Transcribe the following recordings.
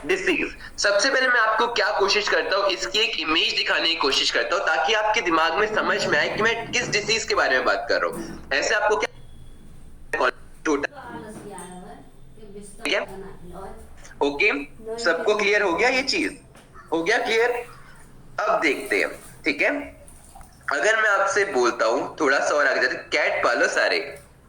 Disease. सबसे पहले मैं आपको क्या कोशिश करता हूँ, इसकी एक इमेज दिखाने की कोशिश करता हूँ ताकि आपके दिमाग में समझ में आए कि मैं किस डिसीज के बारे में बात कर रहा हूँ। ऐसे आपको क्या टोटल, ठीक है? ओके, सबको क्लियर हो गया? ये चीज हो गया क्लियर? अब देखते हैं, ठीक है? अगर मैं आपसे बोलता हूं थोड़ा सा और आगे जाते, कैट पालो सारे।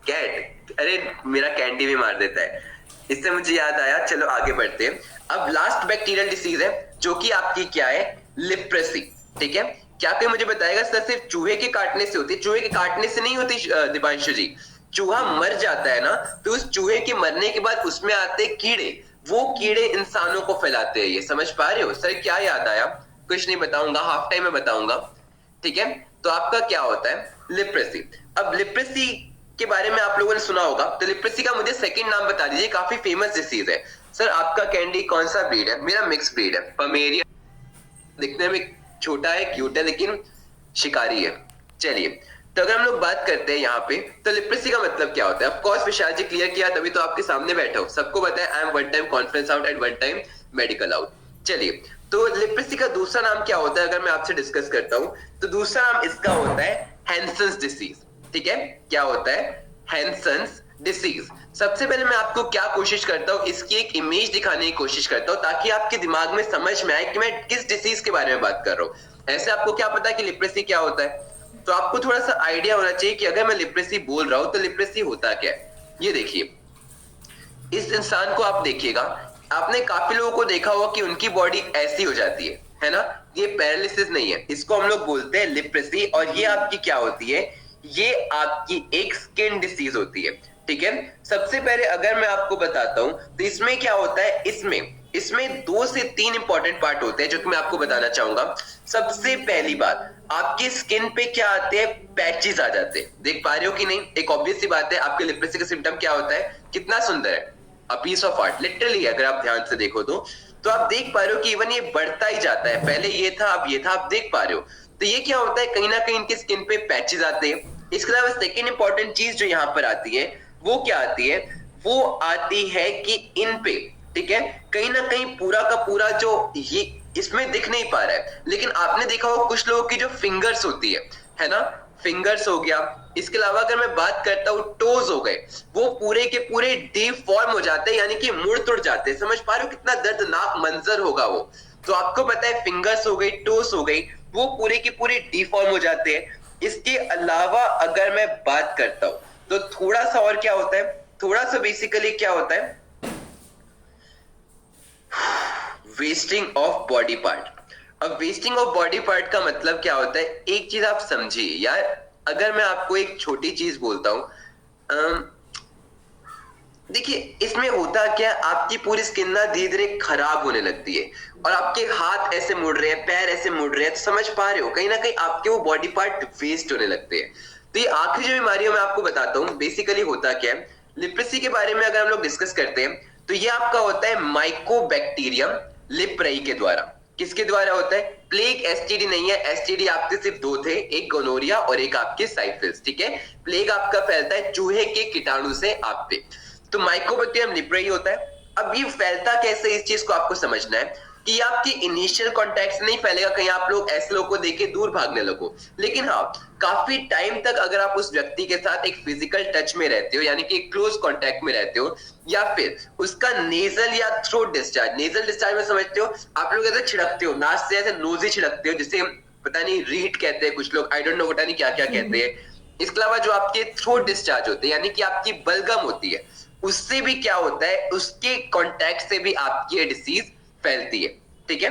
कैट, अरे मेरा कैंडी भी मार देता है। इससे मुझे याद आया, चलो आगे बढ़ते हैं। अब लास्ट बैक्टीरियल डिसीज है जो कि आपकी क्या है, लिप्रेसी। ठीक है, क्या कोई मुझे बताएगा सर सिर्फ चूहे के काटने से होती है? चूहे के काटने से नहीं होती दिपांशु जी। चूहा मर जाता है ना, तो उस चूहे के मरने के बाद उसमें आते कीड़े, वो कीड़े इंसानों को फैलाते हैं। ये समझ पा रहे हो? सर क्या याद आया? कुछ नहीं बताऊंगा, हाफ टाइम में बताऊंगा, ठीक है? तो आपका क्या होता है, लिप्रेसी। अब लिप्रेसी के बारे में आप लोगों ने सुना होगा, तो लिप्रेसी का मुझे सेकंड नाम बता दीजिए, काफी फेमस डिसीज है। सर आपका कैंडी कौन सा ब्रीड है? मेरा मिक्स ब्रीड है, पमेरिया। दिखने में छोटा है, क्यूट है, लेकिन शिकारी है। चलिए, तो अगर हम लोग बात करते हैं यहाँ पे, तो लिप्रेसी का मतलब क्या होता है? Of course Vishal ji clear किया, तभी तो आपके सामने बैठा हूं। सबको पता है, I am one time conference out and one time medical out. चलिए, तो लिप्रेसी का दूसरा नाम क्या होता है अगर मैं आपसे डिस्कस करता हूं, तो दूसरा नाम इसका होता है हैंसन्स डिसीज। ठीक है, क्या होता है? Hansen's disease. सबसे पहले मैं आपको क्या कोशिश करता हूं, इसकी एक इमेज दिखाने की कोशिश करता हूं ताकि आपके दिमाग में समझ में आए कि मैं किस डिसीज के बारे में बात कर रहा हूं। ऐसे आपको क्या पता कि लिप्रेसी क्या होता है? तो आपको थोड़ा सा आइडिया होना चाहिए कि अगर मैं लिप्रेसी बोल रहा हूं तो लिप्रेसी होता क्या है। ये देखिए, इस इंसान को आप देखिएगा, आपने काफी लोगों को देखा होगा कि उनकी बॉडी ऐसी हो जाती है ना? ये पैरालिसिस नहीं है, इसको हम लोग बोलते हैं लिप्रेसी। और ये आपकी क्या होती है? ये आपकी एक स्किन डिसीज होती है। ठीक है, सबसे पहले अगर मैं आपको बताता हूं तो इसमें क्या होता है, इसमें 2 से 3 इंपॉर्टेंट पार्ट होते हैं जो कि मैं आपको बताना चाहूंगा। सबसे पहली बात, आपकी स्किन पे क्या आते हैं, पैचेस आ जाते हैं। देख पा रहे हो कि नहीं? एक ऑब्वियस सी बात है, आपके लिप्रेसी का सिम्टम क्या होता है? कितना सुंदर है, a piece of art literally. अगर आप ध्यान से देखो तो आप देख पा रहे हो कि इवन ये बढ़ता ही जाता है, पहले ये था अब ये था, आप देख पा रहे हो। तो ये क्या होता है, कहीं ना कहीं इनकी स्किन पे पैचेस आते हैं। इसके अलावा सेकेंड इंपॉर्टेंट चीज जो यहाँ पर आती है, वो क्या आती है? वो आती है कि इन पे, ठीक है, कहीं ना कहीं पूरा का पूरा जो ये इसमें दिख नहीं पा रहा है, लेकिन आपने देखा होगा कुछ लोगों की जो फिंगर्स होती है ना? फिंगर्स हो गया। इसके अलावा अगर मैं बात करता हूँ, टोज हो गए, वो पूरे के पूरे डिफॉर्म हो जाते हैं, यानी कि मुड़ तुड़ जाते हैं। समझ पा रहे हो कितना दर्दनाक मंजर होगा वो? तो आपको पता है, फिंगर्स हो गई, टोज हो गई, वो पूरे के पूरे डिफॉर्म हो जाते हैं। इसके अलावा अगर मैं बात करता हूं तो थोड़ा सा और क्या होता है, थोड़ा सा बेसिकली क्या होता है, वेस्टिंग ऑफ बॉडी पार्ट। अब वेस्टिंग ऑफ बॉडी पार्ट का मतलब क्या होता है, एक चीज आप समझिए यार। अगर मैं आपको एक छोटी चीज बोलता हूं, देखिए इसमें होता क्या है, आपकी पूरी स्किन ना धीरे धीरे खराब होने लगती है और आपके हाथ ऐसे मुड़ रहे हैं, पैर ऐसे मुड़ रहे हैं, तो समझ पा रहे हो कहीं ना कहीं आपके वो बॉडी पार्ट वेस्ट होने लगते हैं। तो ये आखिरी जो बीमारी है मैं आपको बताता हूँ बेसिकली होता क्या है। लिप्रेसी के बारे में अगर हम लोग डिस्कस करते हैं तो ये आपका होता है माइकोबैक्टीरियम लिप्रेई के द्वारा। किसके द्वारा होता है? प्लेग एसटीडी नहीं है, एसटीडी आपके सिर्फ 2 थे, एक गोनोरिया और एक आपके साइफिलिस। ठीक है, प्लेग आपका फैलता है चूहे के कीटाणु से आप पे। तो माइकोबैक्टीरियम लिप्रेई होता है। अब ये फैलता कैसे, इस चीज को आपको समझना है कि ये आपके इनिशियल कांटेक्ट से नहीं फैलेगा, कहीं आप लोग ऐसे लोगों को देख के दूर भागने लगो, लेकिन हाँ काफी टाइम तक अगर आप उस व्यक्ति के साथ एक फिजिकल टच में रहते हो, यानी कि क्लोज कांटेक्ट में रहते हो, या फिर उसका नेजल या थ्रोट डिस्चार्ज, नेजल डिस्चार्ज में समझते हो आप लोग, ऐसे छिड़कते हो नाक से, ऐसे नोजी छिड़कते हो, जिसे पता नहीं रीट कहते हैं कुछ लोग, आई डोंट नो पता नहीं क्या क्या कहते हैं। इसके अलावा जो आपके थ्रोट डिस्चार्ज होते हैं, यानी कि आपकी बलगम होती है, उससे भी क्या होता है, उसके कांटेक्ट से भी आपकी ये डिसीज फैलती है। ठीक है,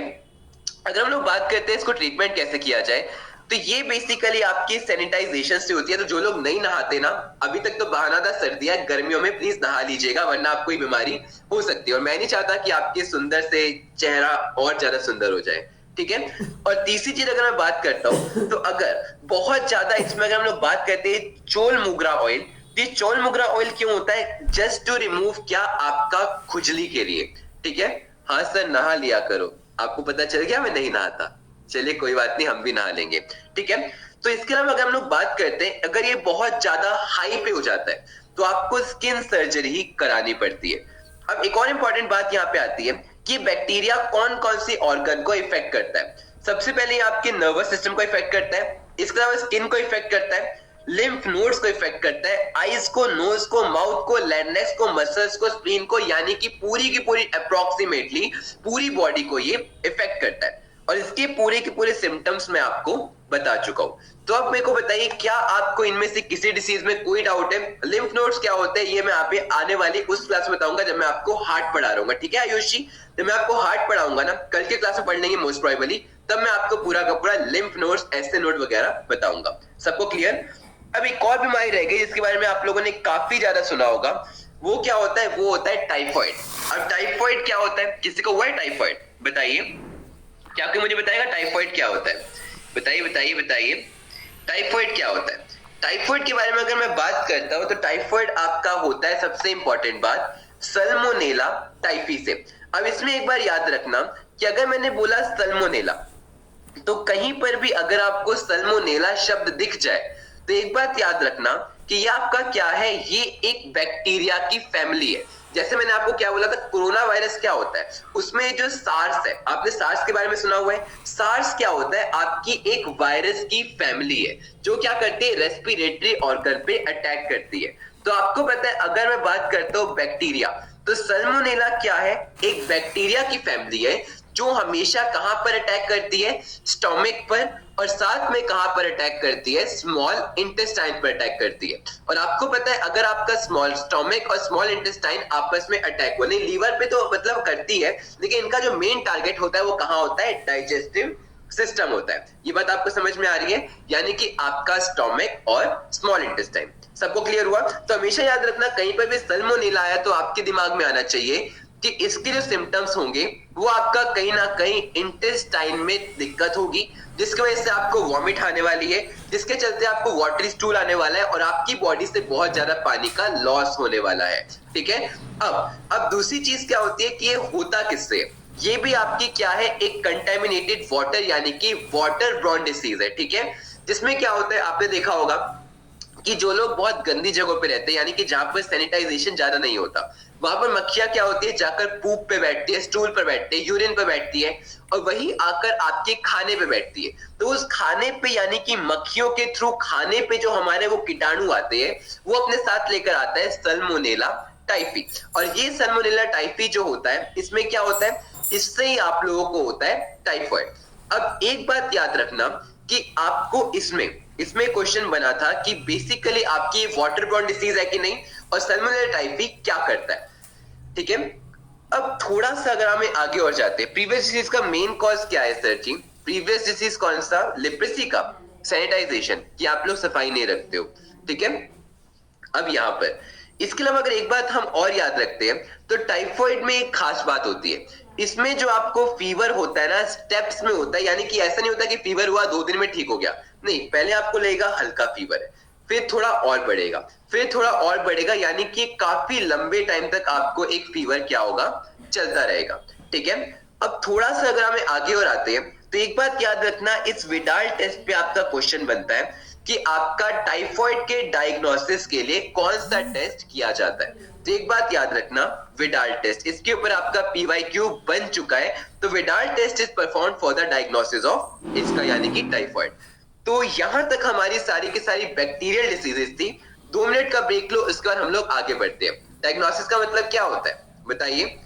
अगर हम लोग बात करते हैं इसको ट्रीटमेंट कैसे किया जाए, तो ये बेसिकली आपकी सैनिटाइजेशन से होती है। तो जो लोग नहीं नहाते ना, अभी तक तो बहाना था सर्दियां गर्मियों में, प्लीज नहा लीजिएगा वरना आपको कोई बीमारी हो सकती है। और मैं नहीं चाहता कि आपके सुंदर से चेहरा और ज्यादा सुंदर हो जाए। ठीक है, और तीसरी चीज अगर मैं बात करता हूं, तो अगर बहुत ज्यादा इसमें अगर हम लोग बात करते हैं चोल मोगरा ऑयल, ये चोल मोगरा ऑयल क्यों होता है? जस्ट टू रिमूव क्या, आपका खुजली के लिए। ठीक है, हाँ सर नहा लिया करो, आपको पता चल गया मैं नहीं नहाता, चलिए कोई बात नहीं हम भी नहा लेंगे। ठीक है, तो इसके अलावा अगर हम लोग बात करते हैं, अगर ये बहुत ज्यादा हाई पे हो जाता है तो आपको स्किन सर्जरी ही करानी पड़ती है। अब एक और इंपॉर्टेंट बात यहाँ पे आती है कि बैक्टीरिया कौन कौन सी ऑर्गन को इफेक्ट करता है। सबसे पहले आपके नर्वस सिस्टम को इफेक्ट करता है, इसके अलावा स्किन को इफेक्ट करता है, लिम्फ नोड्स को इफेक्ट करता है, आईज को, नोज को, माउथ को, लैरिंक्स को, मसल्स को, स्प्लीन को, यानी कि पूरी की पूरी अप्रोक्सीमेटली पूरी बॉडी को ये इफेक्ट करता है। और इसके पूरे के पूरे सिम्टम्स मैं आपको बता चुका हूं। तो अब मेरे को बताइए, क्या आपको इनमें से किसी डिसीज में कोई डाउट है? लिम्फ नोड्स क्या होते हैं ये मैं आप आने वाली उस क्लास में बताऊंगा जब मैं आपको हार्ट पढ़ा रहा हूँ, ठीक है आयुष जी? जब मैं आपको हार्ट पढ़ाऊंगा ना, कल के क्लास में पढ़ लेंगे मोस्ट प्रोबेबली, तब मैं आपको पूरा का पूरा लिम्फ नोड्स, ऐसे नोड वगैरह बताऊंगा। सबको क्लियर? अब एक और बीमारी रह गई जिसके बारे में आप लोगों ने काफी ज्यादा सुना होगा, वो क्या होता है? वो होता है टाइफॉइड। अब टाइफॉइड क्या होता है? किसी को हुआ है टाइफॉइड? बताइए, क्या कोई मुझे बताएगा टाइफॉइड क्या होता है? बताइए बताइए बताइए, टाइफॉइड क्या होता है? टाइफॉइड के बारे में अगर मैं बात करता हूं तो टाइफॉइड आपका होता है, सबसे इंपॉर्टेंट बात, सल्मोनेला टाइफी से। अब इसमें एक बार याद रखना कि अगर मैंने बोला सल्मोनेला, तो कहीं पर भी अगर आपको सल्मोनेला शब्द दिख जाए तो एक बात याद रखना कि ये आपका क्या है? ये एक बैक्टीरिया की फैमिली है। जैसे मैंने आपको क्या बोला था, कोरोना वायरस क्या होता है, उसमें जो सार्स है, आपने सार्स के बारे में सुना हुआ है? सार्स क्या होता है? आपकी एक वायरस की फैमिली है जो क्या करती है? रेस्पिरेटरी ऑर्गन पे अटैक करती है। तो आपको पता है, अगर मैं बात करता हूं बैक्टीरिया, तो सल्मोनेला क्या है? एक बैक्टीरिया की फैमिली है जो हमेशा कहां पर अटैक करती है? स्टोमक पर, और साथ में कहां पर अटैक करती है? स्मॉल इंटेस्टाइन पर अटैक करती है। और आपको पता है, अगर आपका स्मॉल स्टोमक और स्मॉल इंटेस्टाइन आपस में अटैक हो, नहीं लीवर पे तो मतलब करती है, लेकिन इनका जो मेन टारगेट होता है वो कहां होता है? डाइजेस्टिव सिस्टम होता है। ये बात आपको समझ में आ रही है? यानी कि आपका स्टोमक और स्मॉल इंटेस्टाइन। सबको क्लियर हुआ? तो हमेशा याद रखना, कहीं पर भी सल्मोनेला आया तो आपके दिमाग में आना चाहिए कि इसके जो सिम्टम्स होंगे वो आपका कहीं ना कहीं इंटेस्टाइन में दिक्कत होगी, जिसकी वजह से आपको वॉमिट आने वाली है, जिसके चलते आपको वाटरी स्टूल आने वाला है और आपकी बॉडी से बहुत ज्यादा पानी का लॉस होने वाला है। ठीक है? अब दूसरी चीज क्या होती है कि ये होता किससे? ये भी आपकी क्या है? एक कंटेमिनेटेड वाटर, यानी कि वाटर ब्रॉन डिसीज है। ठीक है? जिसमें क्या होता है, आपने देखा होगा कि जो लोग बहुत गंदी जगहों पे रहते हैं, यानी कि जहां पर सैनिटाइजेशन ज्यादा नहीं होता, वहां पर मक्खियां क्या होती है? जाकर पूप पे बैठती है, स्टूल पर बैठती है, यूरिन पे बैठती है, और वही आकर आपके खाने पे बैठती है। तो उस खाने पे, यानी कि मक्खियों के थ्रू खाने पे जो हमारे वो कीटाणु आते हैं, वो अपने साथ लेकर आता है सल्मोनेला टाइफी। और ये सल्मोनेला टाइफी जो होता है, इसमें क्या होता है? इससे ही आप लोगों को होता है टाइफॉइड। अब एक बात याद रखना कि आपको इसमें क्वेश्चन बना था कि बेसिकली आपकी वाटर बॉर्न डिसीज है कि नहीं, और सल्मोनेला टाइफी क्या करता है। ठीक है? अब थोड़ा सा अगर हमें आगे और जाते हैं, प्रीवियस डिसीज का मेन कॉज क्या है सर जी? प्रीवियस डिसीज कौन सा? लिप्रेसी का, सैनिटाइजेशन, कि आप लोग सफाई नहीं रखते हो। ठीक है? अब यहां पर इसके अलावा अगर एक बात हम और याद रखते हैं तो टाइफॉइड में एक खास बात होती है, इसमें जो आपको फीवर होता है ना, स्टेप्स में होता है, यानी कि ऐसा नहीं होता कि फीवर हुआ 2 दिन में ठीक हो गया, नहीं, पहले आपको लगेगा हल्का फीवर है, फिर थोड़ा और बढ़ेगा, फिर थोड़ा और बढ़ेगा, यानी कि काफी लंबे टाइम तक आपको एक फीवर क्या होगा? चलता रहेगा। ठीक है? अब थोड़ा सा अगर हमें आगे और आते हैं तो एक बात याद रखना, इस विडाल टेस्ट पे आपका क्वेश्चन बनता है कि आपका टाइफॉइड के डायग्नोसिस के लिए कौन सा टेस्ट किया जाता है। तो एक बात याद रखना, विडाल टेस्ट, इसके ऊपर आपका पीवाईक्यू बन चुका है। तो Widal test is perform for the diagnosis of इसका, यानी कि टाइफॉइड। तो यहां तक हमारी सारी की सारी बैक्टीरियल डिसीजेस थी। 2 मिनट का ब्रेक लो, इसके बाद हम लोग आगे बढ़ते हैं। डायग्नोसिस का मतलब क्या होता है बताइए?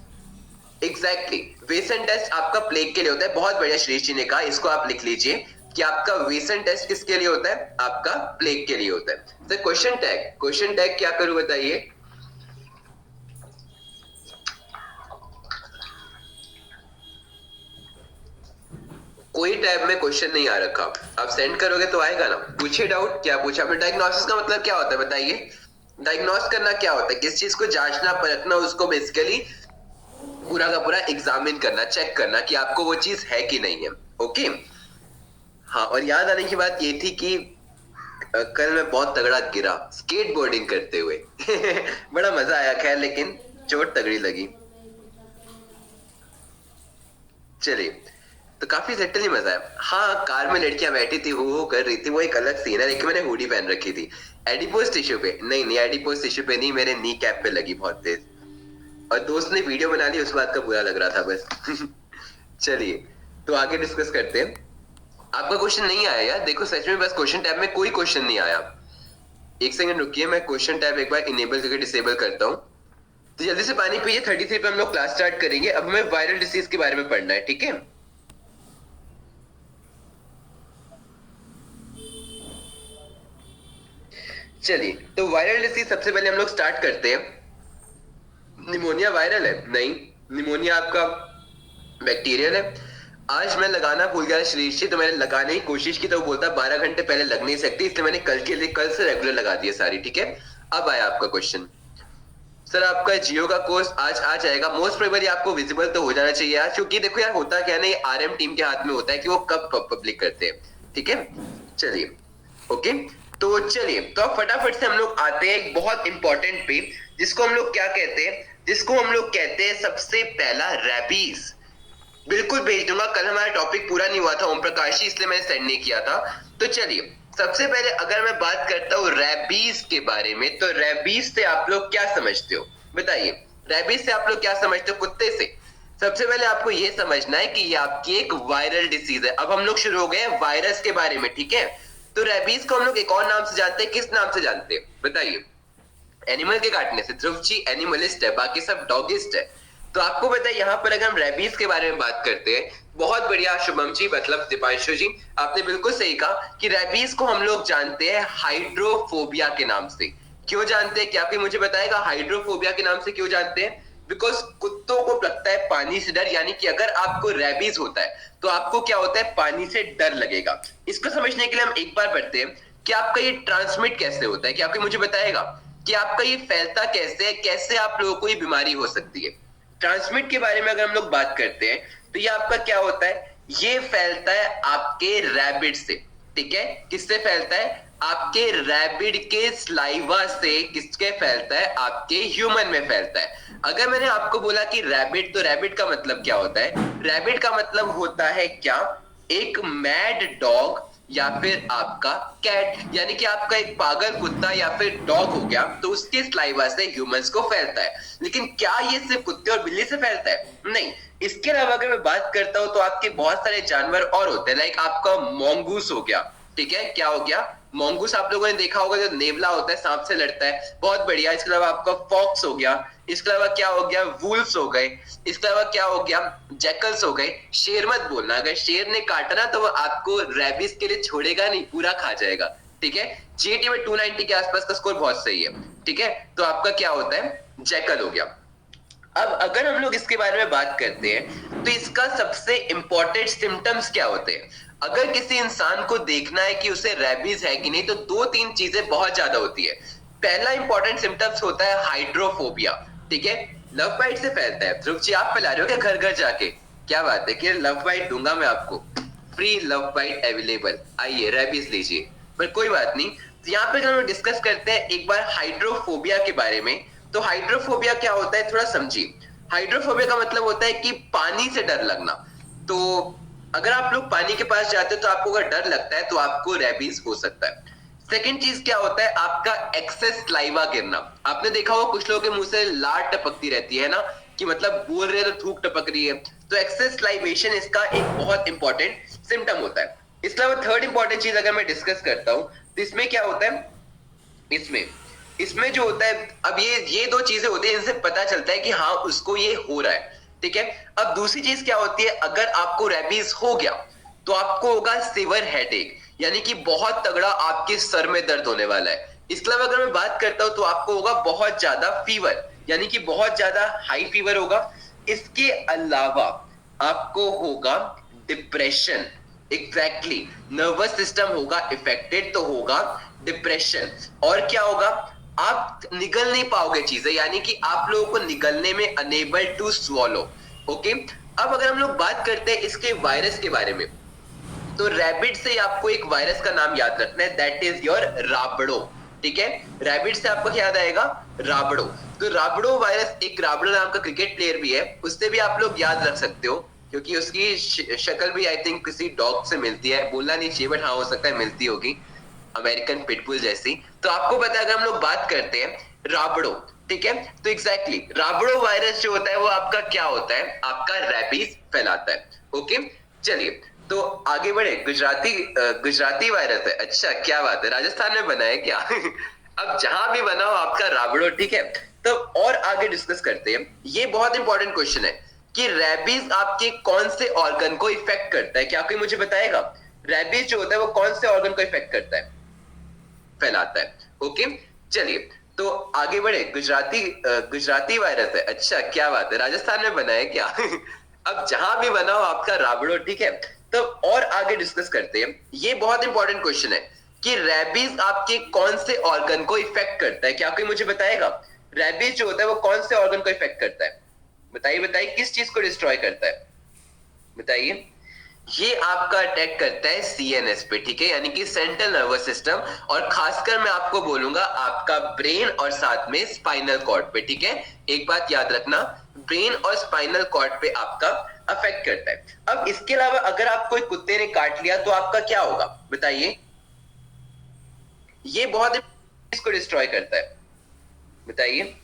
एग्जैक्टली, वेसन टेस्ट आपका प्लेग के लिए होता है। बहुत बढ़िया श्रेष्ठ जी ने कहा, इसको आप लिख लीजिए कि आपका वेसन टेस्ट किसके लिए होता है? आपका प्लेग के लिए होता है। सर क्वेश्चन टैग क्या करूं बताइए? कोई टैब में क्वेश्चन नहीं आ रखा, आप सेंड करोगे तो आएगा ना। पूछिए डाउट, क्या पूछा आपने? डायग्नोसिस का मतलब क्या होता है बताइए? डायग्नोस करना क्या होता है? किस चीज को जांचना, परखना, उसको बेसिकली पूरा का पूरा एग्जामिन करना, चेक करना कि आपको वो चीज है कि नहीं है। ओके? हाँ, और याद आने की बात ये थी कि कल मैं बहुत तगड़ा गिरा स्केटबोर्डिंग करते हुए बड़ा मजा आया, खैर लेकिन चोट तगड़ी लगी। चलिए, तो काफी सेटल मजा आया। हाँ, कार में लड़कियां बैठी थी, हो कर रही थी, वो एक अलग सीन है। लेकिन मैंने हुडी पहन रखी थी। एडिपोज टिश्यू पे नहीं, एडिपोज टिश्यू पे नहीं, मेरे नी कैप पे लगी बहुत तेज। और दोस्त ने वीडियो बना ली, उस बात का बुरा लग रहा था बस। चलिए तो आगे डिस्कस करते हैं। आपका क्वेश्चन नहीं आया यार, देखो सच में बस क्वेश्चन टैब में कोई क्वेश्चन नहीं आया। एक सेकंड रुकिए, मैं क्वेश्चन टैब एक बार इनेबल करके डिसेबल करता हूँ। तो जल्दी से पानी पीजिए, 33 पे हम लोग क्लास स्टार्ट करेंगे। अब हमें वायरल डिसीज के बारे में पढ़ना है, ठीक है। चलिए तो वायरल डिसीज सबसे पहले हम लोग स्टार्ट करते हैं। निमोनिया वायरल है? नहीं, निमोनिया आपका बैक्टीरियल है। आज मैं लगाना भूल गया शरीर से, तो मैंने लगाने की कोशिश की तो वो बोलता 12 घंटे पहले लग नहीं सकती, इसलिए मैंने कल के लिए कल से रेगुलर लगा दिया सारी, ठीक है। अब आया आपका क्वेश्चन, सर आपका जियो का कोर्स आज आ जाएगा? मोस्ट प्रोबेबली आपको विजिबल तो हो जाना चाहिए यार, क्योंकि देखो यार होता क्या है ना, ये आरएम टीम के हाथ में होता है कि वो कब पब्लिक करते हैं, ठीक है। चलिए ओके, तो चलिए तो अब फटाफट से हम लोग आते हैं एक बहुत इंपॉर्टेंट पे, जिसको हम लोग क्या कहते हैं, जिसको हम लोग कहते हैं सबसे पहला रैबीज। बिल्कुल भेज दूंगा, कल हमारा टॉपिक पूरा नहीं हुआ था ओम प्रकाश जी, इसलिए मैंने सेंड नहीं किया था। तो चलिए सबसे पहले अगर मैं बात करता हूँ रैबीज के बारे में, तो रैबीज से आप लोग क्या समझते हो बताइए। रैबीज से आप लोग क्या समझते हो? कुत्ते से। सबसे पहले आपको यह समझना है कि ये आपकी एक वायरल डिसीज है। अब हम लोग शुरू हो गए वायरस के बारे में, ठीक है। तो रैबीज को हम लोग एक और नाम से जानते हैं, किस नाम से जानते हैं बताइए? एनिमल के काटने से। ध्रुव जी एनिमलिस्ट है, बाकी सब डॉगिस्ट है। तो आपको पता है यहाँ पर अगर हम रैबीज के बारे में बात करते हैं, बहुत बढ़िया शुभम जी, मतलब दीपांशु जी, आपने बिल्कुल सही कहा कि रैबीज को हम लोग जानते हैं हाइड्रोफोबिया के नाम से। क्यों जानते हैं? क्या कोई मुझे बताएगा हाइड्रोफोबिया के नाम से क्यों जानते हैं? बिकॉज कुत्तों को लगता है पानी से डर, यानी कि अगर आपको रैबीज होता है तो आपको क्या होता है? पानी से डर लगेगा। इसको समझने के लिए हम एक बार पढ़ते हैं कि आपका ये ट्रांसमिट कैसे होता है। क्या कोई मुझे बताएगा कि आपका ये फैलता कैसे है, कैसे आप लोगों को ये बीमारी हो सकती है? ट्रांसमिट के बारे में अगर हम लोग बात करते हैं तो ये आपका क्या होता है? ये फैलता है आपके रैबिड से, ठीक है। किससे फैलता है? आपके रैबिड के स्लाइवा से। किसके फैलता है? आपके ह्यूमन में फैलता है। अगर मैंने आपको बोला कि रैबिड, तो रैबिड का मतलब क्या होता है? रैबिड का मतलब होता है क्या? एक मैड डॉग या फिर आपका कैट, यानी कि आपका एक पागल कुत्ता या फिर डॉग हो गया, तो उसके स्लाइवा से ह्यूमंस को फैलता है। लेकिन क्या ये सिर्फ कुत्ते और बिल्ली से फैलता है? नहीं, इसके अलावा अगर मैं बात करता हूं तो आपके बहुत सारे जानवर और होते हैं, लाइक आपका मोंगूस हो गया, ठीक है। क्या हो गया? मोंगूस आप लोगों ने देखा होगा, जो नेवला होता है, सांप से लड़ता है, बहुत बढ़िया। इसके अलावा आपका फॉक्स हो गया। इसके अलावा क्या हो गया? वुल्फ्स हो गए। इसके अलावा क्या हो गया? जैकल्स हो गए। शेर मत बोलना, अगर शेर ने काटा ना तो वो आपको रैबिस के लिए छोड़ेगा नहीं, पूरा खा जाएगा, ठीक है। जीटी में 290 के आसपास का स्कोर बहुत सही है, ठीक है। तो आपका क्या होता है? जैकल हो गया। अब अगर हम लोग इसके बारे में बात करते हैं तो इसका सबसे इंपॉर्टेंट सिम्टम्स क्या होते हैं? अगर किसी इंसान को देखना है कि उसे रैबीज है कि नहीं, तो दो तीन चीजें बहुत ज्यादा होती है। पहला इंपॉर्टेंट सिम्टम्स होता है हाइड्रोफोबिया, ठीक है। लव बाइट से फैलता है। ध्रुव जी आप फैला रहे हो क्या घर घर जाके? क्या बात है कि लव बाइट दूंगा मैं आपको, फ्री लव बाइट अवेलेबल, आइए रैबीज लीजिए। पर कोई बात नहीं, तो यहाँ पे हम डिस्कस करते हैं एक बार हाइड्रोफोबिया के बारे में। तो हाइड्रोफोबिया क्या होता है थोड़ा समझिए। हाइड्रोफोबिया का मतलब होता है कि पानी से डर लगना। तो अगर आप लोग पानी के पास जाते हो तो आपको अगर डर लगता है तो आपको रैबीज हो सकता है। सेकेंड चीज क्या होता है? आपका एक्सेस स्लाइवा गिरना। आपने देखा होगा कुछ लोगों के मुंह से लार टपकती रहती है ना, कि मतलब बोल रहे हैं तो थूक टपक रही है। तो एक्सेस स्लाइवेशन इसका एक बहुत इंपॉर्टेंट सिम्टम होता है। इसके अलावा थर्ड इंपॉर्टेंट चीज अगर मैं डिस्कस करता हूं तो इसमें क्या होता है? इसमें जो होता है, अब ये दो चीजें होती है, इनसे पता चलता है कि हाँ उसको ये हो रहा है, ठीक है। अब दूसरी चीज क्या होती है? अगर आपको रैबीज हो गया तो आपको होगा सिवियर हेडेक, यानी कि बहुत तगड़ा आपके सर में दर्द होने वाला है। इसके अलावा अगर मैं बात करता हूं तो आपको होगा बहुत ज्यादा फीवर, यानी कि बहुत ज्यादा हाई फीवर होगा। इसके अलावा आपको होगा डिप्रेशन, एग्जैक्टली नर्वस सिस्टम होगा इफेक्टेड, तो होगा डिप्रेशन। और क्या होगा? आप निगल नहीं पाओगे चीजें, यानी कि आप लोगों को निगलने में अनेबल टू स्वॉलो, ओके। अब अगर हम लोग बात करते हैं इसके वायरस के बारे में, तो रैबिड से आपको एक वायरस का नाम याद रखना है, दैट इज योर राबड़ो, ठीक है। रैबिड से आपको क्या याद आएगा? राबड़ो। तो राबड़ो वायरस, एक राबड़ो नाम का क्रिकेट प्लेयर भी है, उससे भी आप लोग याद रख सकते हो, क्योंकि उसकी शक्ल भी आई थिंक किसी डॉग से मिलती है, बोलना नहीं चाहिए बट हाँ हो सकता है मिलती होगी, अमेरिकन पिटबुल जैसी। तो आपको पता है अगर हम लोग बात करते हैं राबड़ो, ठीक है। तो एग्जैक्टली राबड़ो वायरस जो होता है वो आपका क्या होता है, आपका रैबीज फैलाता है। ओके, चलिए तो आगे बढ़े। गुजराती वायरस है, अच्छा क्या बात है, राजस्थान में बना है क्या? अब जहां भी बना हो आपका राबड़ो, ठीक है। तो और आगे डिस्कस करते हैं, ये बहुत इंपॉर्टेंट क्वेश्चन है कि रैबीज आपके कौन से ऑर्गन को इफेक्ट करता है, क्या कोई मुझे बताएगा? रैबीज जो होता है वो कौन से ऑर्गन को इफेक्ट करता है, फैलाता है। ओके, चलिए तो आगे बढ़े। गुजराती वायरस है, अच्छा क्या बात है, राजस्थान में बना है क्या? अब जहां भी बना हो आपका राबड़ो, ठीक है। तो और आगे डिस्कस करते हैं, ये बहुत इंपॉर्टेंट क्वेश्चन है कि रैबीज आपके कौन से ऑर्गन को इफेक्ट करता है, क्या कोई मुझे बताएगा? रैबीज जो होता है वो कौन से ऑर्गन को इफेक्ट करता है, बताइए बताइए, किस चीज को डिस्ट्रॉय करता है, बताइए। ये आपका अटैक करता है सीएनएस पे, ठीक है, यानी कि सेंट्रल नर्वस सिस्टम, और खासकर मैं आपको बोलूंगा आपका ब्रेन और साथ में स्पाइनल कॉर्ड पे, ठीक है। एक बात याद रखना, ब्रेन और स्पाइनल कॉर्ड पे आपका अफेक्ट करता है। अब इसके अलावा अगर आप कोई कुत्ते ने काट लिया तो आपका क्या होगा, बताइए। ये बहुत इसको डिस्ट्रॉय करता है, बताइए।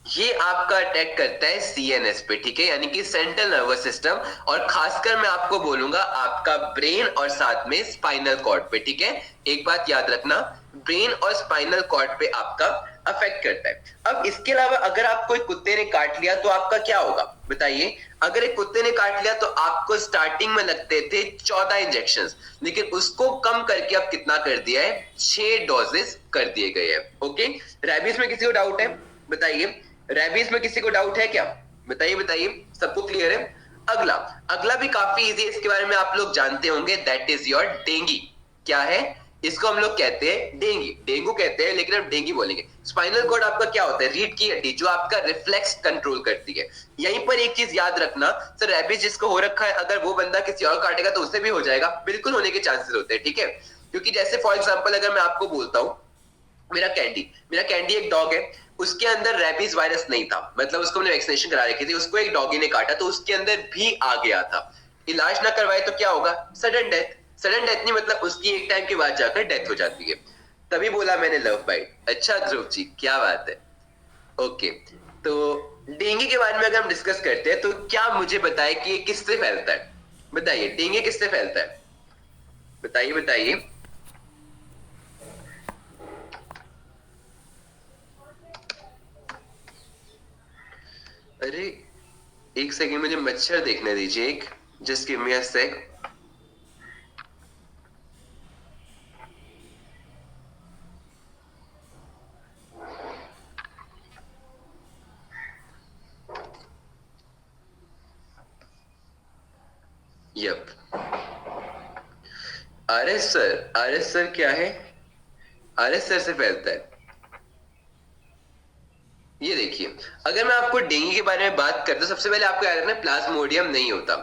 ये आपका अटैक करता है सीएनएस पे, ठीक है, यानी कि सेंट्रल नर्वस सिस्टम, और खासकर मैं आपको बोलूंगा आपका ब्रेन और साथ में स्पाइनल कॉर्ड पे, ठीक है। एक बात याद रखना, ब्रेन और स्पाइनल कॉर्ड पे आपका अफेक्ट करता है। अब इसके अलावा अगर आप कोई कुत्ते ने काट लिया तो आपका क्या होगा, बताइए। अगर एक कुत्ते ने काट लिया तो आपको स्टार्टिंग में लगते थे 14 इंजेक्शंस, लेकिन उसको कम करके अब कितना कर दिया है, 6 डोजेस कर दिए गए हैं। ओके, रैबीज में किसी को डाउट है, बताइए। रैबीज में किसी को डाउट है क्या, बताइए बताइए, सबको क्लियर है? अगला अगला भी काफी इजी है, इसके बारे में आप लोग जानते होंगे, दैट इज योर डेंगी। क्या है, इसको हम लोग कहते हैं डेंगी, डेंगू कहते हैं लेकिन हम डेंगी बोलेंगे। स्पाइनल कॉर्ड आपका क्या होता है, रीढ़ की हड्डी, जो आपका रिफ्लेक्स कंट्रोल करती है। यहीं पर एक चीज याद रखना, सर रैबीज जिसको हो रखा है अगर वो बंदा किसी और काटेगा तो उससे भी हो जाएगा, बिल्कुल होने के चांसेस होते हैं, ठीक है। क्योंकि जैसे फॉर एग्जाम्पल अगर मैं आपको बोलता हूं, मेरा कैंडी एक डॉग है, उसके अंदर रैबीज वायरस नहीं था, मतलब उसको हमने वैक्सीनेशन करा रखी थी, उसको एक डॉगी ने काटा तो उसके अंदर भी आ गया था। इलाज ना करवाए तो क्या होगा, सडन डेथ। सडन डेथ नहीं मतलब उसकी एक टाइम के बाद जाकर डेथ हो जाती है, तभी बोला मैंने लव बाइट। अच्छा ध्रुव जी, क्या बात है। ओके, तो डेंगू के बारे में अगर हम डिस्कस करते हैं तो क्या मुझे बताए कि ये किससे फैलता है, बताइए, डेंगू किससे फैलता है, बताइए बताइए। अरे एक सेकंड, मुझे मच्छर देखने दीजिए, एक जस्ट गिव मी अ सेक। यप, आरएस सर क्या है, आरएस सर से फैलता है। ये देखिए, अगर मैं आपको डेंगू के बारे में बात करता हूं, सबसे पहले आपको याद रखना प्लाज्मोडियम नहीं होता।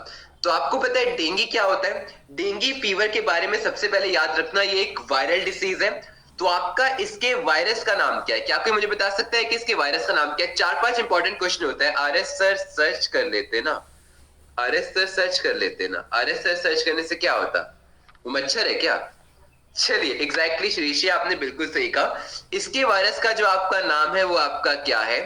तो आपको पता है डेंगू क्या होता है, डेंगू फीवर के बारे में सबसे पहले याद रखना ये एक वायरल डिसीज है। तो आपका इसके वायरस का नाम क्या है, क्या कोई मुझे बता सकता है कि इसके वायरस का नाम क्या है? 4-5 इंपॉर्टेंट क्वेश्चन होता है। आरएस सर सर्च कर लेते ना, आरएस सर सर्च कर लेते ना, आरएस सर सर्च करने से क्या होता, वो मच्छर है क्या? चलिए एग्जैक्टली श्रीषी, आपने बिल्कुल सही कहा। इसके वायरस का जो आपका नाम है वो आपका क्या है,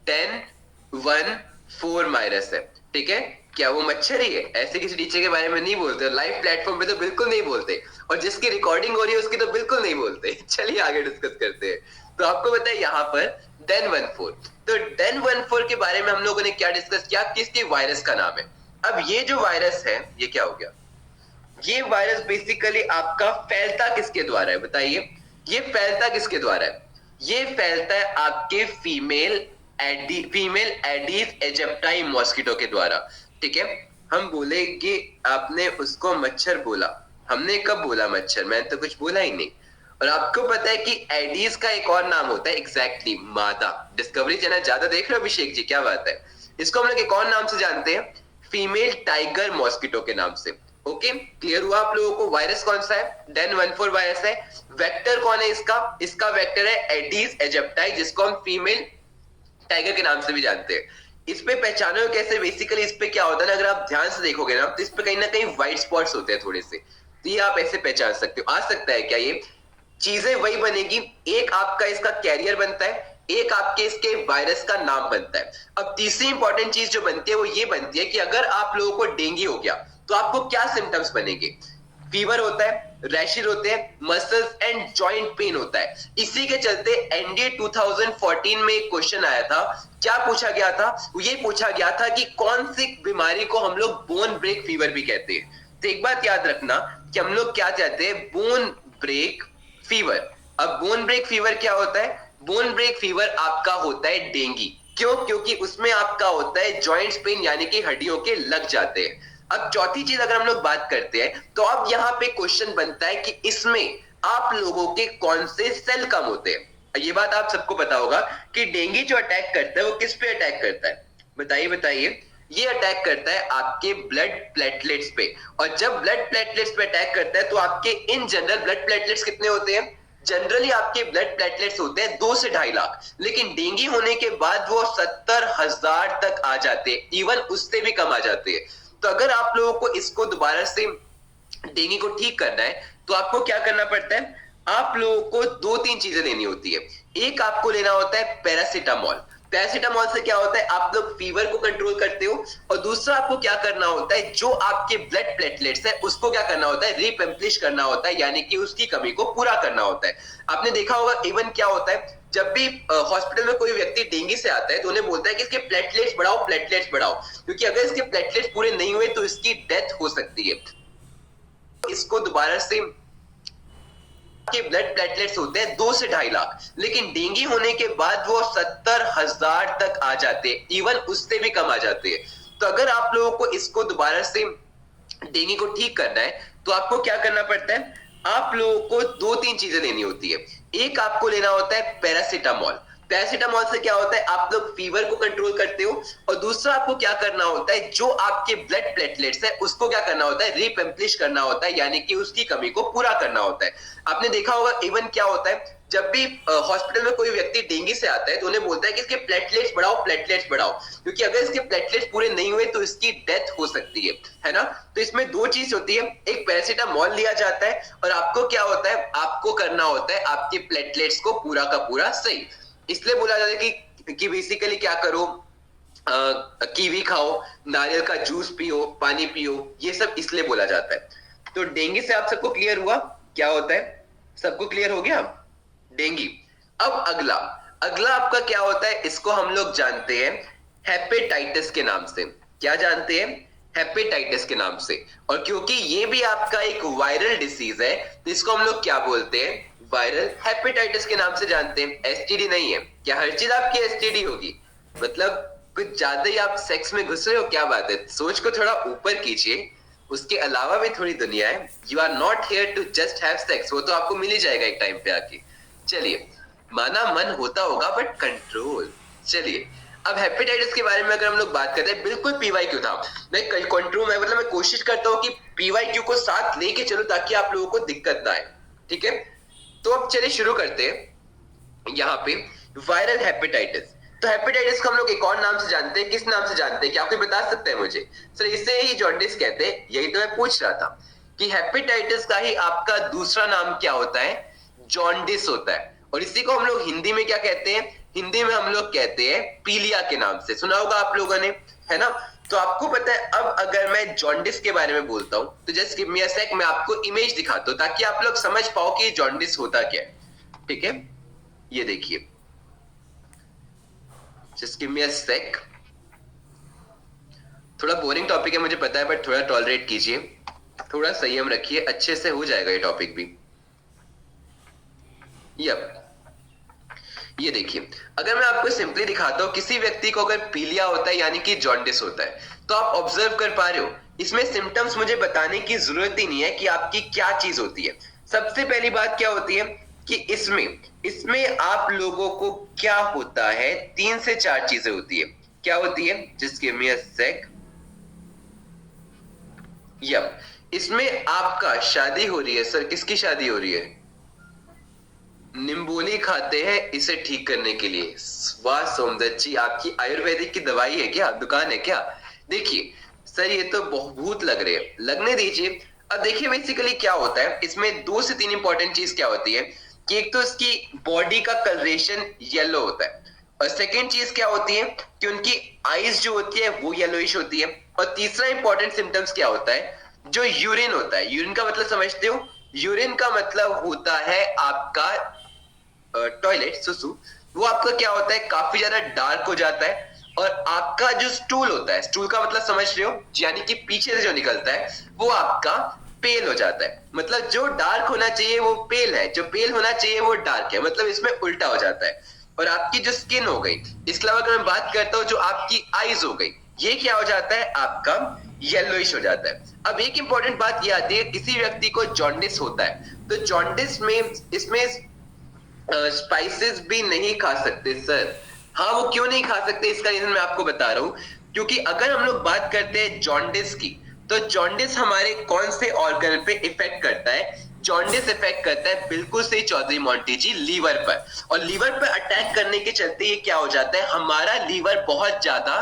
Den14 वायरस है, ठीक है। क्या वो मच्छर ही है? ऐसे किसी टीचर के बारे में नहीं बोलते, लाइव प्लेटफॉर्म पे तो बिल्कुल नहीं बोलते, और जिसकी रिकॉर्डिंग हो रही है उसकी तो बिल्कुल नहीं बोलते। चलिए आगे डिस्कस करते हैं। तो आपको बताए यहाँ पर Den14, तो Den14 के बारे में हम लोगों ने क्या डिस्कस किया, किसके वायरस का नाम है। अब ये जो वायरस है ये क्या हो गया, ये वायरस बेसिकली आपका फैलता किसके द्वारा है, बताइए। ये फैलता किसके द्वारा है, ये फैलता है आपके फीमेल एडीज एजिप्टाई मॉस्किटो के द्वारा, ठीक है। हम बोले कि आपने उसको मच्छर बोला, हमने कब बोला मच्छर, मैंने तो कुछ बोला ही नहीं। और आपको पता है कि एडीज का एक और नाम होता है, एग्जैक्टली मादा। डिस्कवरी चैनल ज्यादा देख रहे हो अभिषेक जी, क्या बात है। इसको हम लोग एक और नाम से जानते हैं, फीमेल टाइगर मॉस्किटो के नाम से। ओके, क्लियर हुआ आप लोगों को। वायरस कौन सा है, Den14 वायरस है। वेक्टर कौन है इसका, इसका वेक्टर है एडीज एजिप्टाई, जिसको हम फीमेल टाइगर के नाम से भी जानते हैं। इस पे पहचानो कैसे, बेसिकली इस पे क्या होता है ना, अगर आप ध्यान से देखोगे ना तो इस पे कहीं ना कहीं व्हाइट स्पॉट्स होते हैं थोड़े से, तो ये आप ऐसे पहचान सकते हो। आ सकता है क्या, ये चीजें वही बनेगी, एक आपका इसका कैरियर बनता है, एक आपके इसके वायरस का नाम बनता है। अब तीसरी इंपॉर्टेंट चीज जो बनती है वो ये बनती है कि अगर आप लोगों को डेंगू हो गया तो आपको क्या सिम्टम्स बनेंगे। फीवर होता है, रैशेज होते हैं, मसल्स एंड जॉइंट पेन होता है। इसी के चलते एनडीए 2014 में एक क्वेश्चन आया था। क्या पूछा गया था? ये पूछा गया था कि कौन सी बीमारी को हम लोग बोन ब्रेक फीवर भी कहते हैं। तो एक बात याद रखना कि हम लोग क्या कहते हैं, बोन ब्रेक फीवर। अब बोन ब्रेक फीवर क्या होता है? बोन ब्रेक फीवर आपका होता है डेंगू। क्यों? क्योंकि उसमें आपका होता है जॉइंट्स पेन, यानी कि हड्डियों के लग जाते हैं। अब चौथी चीज अगर हम लोग बात करते हैं तो अब यहाँ पे क्वेश्चन बनता है कि इसमें आप लोगों के कौन से सेल कम होते हैं। ये बात आप सबको पता होगा कि डेंगू जो अटैक करता है वो किस पे अटैक करता है? बताइए बताइए। ये अटैक करता है आपके ब्लड प्लेटलेट्स पे। और जब ब्लड प्लेटलेट्स पे अटैक करता है तो आपके इन जनरल ब्लड प्लेटलेट्स कितने होते हैं? जनरली आपके ब्लड प्लेटलेट्स होते हैं 2 से 2.5 लाख, लेकिन डेंगू होने के बाद वो 70,000 तक आ जाते हैं, इवन उससे भी कम आ जाते हैं। तो अगर आप लोगों को इसको दोबारा से डेंगू को ठीक करना है तो आपको क्या करना पड़ता है? आप लोगों को 2-3 चीजें लेनी होती है। एक आपको लेना होता है पैरासीटामोल। पैरासीटामोल से क्या होता है, आप लोग फीवर को कंट्रोल करते हो। और दूसरा आपको क्या करना होता है, जो आपके ब्लड प्लेटलेट्स है उसको क्या करना होता है, रिपेम्प्लिश करना होता है, यानी कि उसकी कमी को पूरा करना होता है। आपने देखा होगा इवन क्या होता है, जब भी हॉस्पिटल में कोई व्यक्ति डेंगू से आता है तो उन्हें बोलता है कि इसके प्लेटलेट्स बढ़ाओ, प्लेटलेट्स बढ़ाओ, क्योंकि अगर इसके प्लेटलेट्स पूरे नहीं हुए तो इसकी डेथ हो सकती है। इसको दोबारा से के ब्लड प्लेटलेट्स होते हैं 2 से 2.5 लाख, लेकिन डेंगू होने के बाद वो 70,000 तक आ जाते हैं, इवन उससे भी कम आ जाते हैं। तो अगर आप लोगों को इसको दोबारा से डेंगू को ठीक करना है तो आपको क्या करना पड़ता है, आप लोगों को 2-3 चीजें लेनी होती है। एक आपको लेना होता है पैरासीटामोल। पैरासीटामोल से क्या होता है, आप लोग फीवर को कंट्रोल करते हो। और दूसरा आपको क्या करना होता है, जो आपके ब्लड प्लेटलेट्स है उसको क्या करना होता है, रिपेम्प्लिश करना होता है, यानी कि उसकी कमी को पूरा करना होता है। आपने देखा होगा इवन क्या होता है, जब भी हॉस्पिटल में कोई व्यक्ति डेंगू से आता है तो उन्हें बोलता है कि इसके प्लेटलेट्स बढ़ाओ, प्लेटलेट्स बढ़ाओ, क्योंकि अगर इसके प्लेटलेट्स पूरे नहीं हुए तो इसकी डेथ हो सकती है ना। तो इसमें 2 चीज होती है, एक पैरासीटामोल लिया जाता है और आपको क्या होता है, आपको करना होता है आपके प्लेटलेट्स को पूरा का पूरा सही। इसलिए बोला जाता है कि बेसिकली क्या करो, कीवी खाओ, नारियल का जूस पियो, पानी पियो, ये सब इसलिए बोला जाता है। तो डेंगू से आप सबको क्लियर हुआ क्या होता है? सबको क्लियर हो गया डेंगू। अब अगला आपका क्या होता है, इसको हम लोग जानते हैं हेपेटाइटिस के नाम से। क्या जानते हैं? हेपेटाइटिस के नाम से। और क्योंकि ये भी आपका एक वायरल डिसीज है तो इसको हम लोग क्या बोलते हैं, वायरल हेपेटाइटिस के नाम से जानते हैं। एसटीडी नहीं है। क्या हर चीज आपकी एसटीडी होगी? मतलब कुछ ज्यादा ही आप सेक्स में घुस रहे हो, क्या बात है? सोच को थोड़ा ऊपर कीजिए, उसके अलावा भी थोड़ी दुनिया है। You are not here to just have sex, वो तो आपको मिल ही जाएगा एक टाइम पे आके। चलिए, माना मन होता होगा बट कंट्रोल। चलिए, अब हेपेटाइटिस के बारे में अगर हम लोग बात करते हैं, बिल्कुल पीवाईक्यू था। मैं कंट्रोल में मतलब मैं कोशिश करता हूँ कि पीवाईक्यू को साथ लेके चलो ताकि आप लोगों को दिक्कत ना आए, ठीक है। तो अब चलिए शुरू करते हैं। यहाँ पे वायरल हेपेटाइटिस, तो हेपेटाइटिस को हम लोग एक और नाम से जानते हैं। किस नाम से जानते हैं, क्या कोई बता सकते हैं मुझे? सर इसे ही जॉन्डिस कहते हैं। यही तो मैं पूछ रहा था कि हेपेटाइटिस का ही आपका दूसरा नाम क्या होता है, जॉन्डिस होता है। और इसी को हम लोग हिंदी में क्या कहते हैं, हिंदी में हम लोग कहते हैं पीलिया के नाम से। सुना होगा आप लोगों ने, है ना। तो आपको पता है, अब अगर मैं जॉन्डिस के बारे में बोलता हूं तो जस्ट गिव मी अ सेक, मैं आपको इमेज दिखाता हूं ताकि आप लोग समझ पाओ कि जॉन्डिस होता क्या है, ठीक है। ये देखिए, जस्ट गिव मी अ सेक। थोड़ा बोरिंग टॉपिक है मुझे पता है, बट थोड़ा टॉलरेट कीजिए, थोड़ा संयम रखिए, अच्छे से हो जाएगा ये टॉपिक भी। यप, ये देखिए, अगर मैं आपको सिंपली दिखाता हूं, किसी व्यक्ति को अगर पीलिया होता है यानी कि जॉन्डिस होता है, तो आप ऑब्जर्व कर पा रहे हो, इसमें सिम्टम्स मुझे बताने की जरूरत ही नहीं है कि आपकी क्या चीज होती है। सबसे पहली बात क्या होती है कि इसमें आप लोगों को क्या होता है, 3 से 4 चीजें होती है। क्या होती है? जस्ट गिव मी अ सेक। यप, इसमें आपका शादी हो रही है। सर किसकी शादी हो रही है? निम्बोली खाते हैं इसे ठीक करने के लिए। वाह सोमदत्त जी, आपकी आयुर्वेदिक की दवाई है क्या, दुकान है क्या? देखिए सर, ये तो बहुत लग रहे हैं, लगने दीजिए। अब देखिए बेसिकली क्या होता है, इसमें 2 से 3 इंपॉर्टेंट चीज क्या होती है कि एक तो उसकी बॉडी का कलरेशन येलो होता है, और सेकेंड चीज क्या होती है कि उनकी आईज जो होती है वो येलोइश होती है। और तीसरा इंपॉर्टेंट सिम्टम्स क्या होता है, जो यूरिन होता है, यूरिन का मतलब समझते हो, यूरिन का मतलब होता है आपका टॉयलेट, सुसु। वो आपका क्या होता है, काफी ज्यादा डार्क हो जाता है। और आपका जो स्टूल होता है, स्टूल का मतलब समझ रहे हो, यानी कि पीछे से जो निकलता है वो आपका पेल हो जाता है। मतलब जो डार्क होना चाहिए वो पेल है, जो पेल होना चाहिए वो डार्क है, मतलब इसमें उल्टा हो जाता है। और आपकी जो स्किन हो गई, इसके अलावा अगर मैं बात करता हूँ जो आपकी आईज हो गई, ये क्या हो जाता है, आपका येलोइश हो जाता है। अब एक इंपॉर्टेंट बात ये आती है, किसी व्यक्ति को जॉन्डिस होता है तो जॉन्डिस में इसमें स्पाइसेस भी नहीं खा सकते सर। हाँ, वो क्यों नहीं खा सकते, इसका रीजन मैं आपको बता रहा हूँ। क्योंकि अगर हम लोग बात करते हैं जॉन्डिस की, तो जॉन्डिस हमारे कौन से ऑर्गन पे इफेक्ट करता है, जॉन्डिस इफेक्ट करता है, बिल्कुल सही चौधरी मोंटी जी, लीवर पर। और लीवर पर अटैक करने के चलते ये क्या हो जाता है, हमारा लीवर बहुत ज्यादा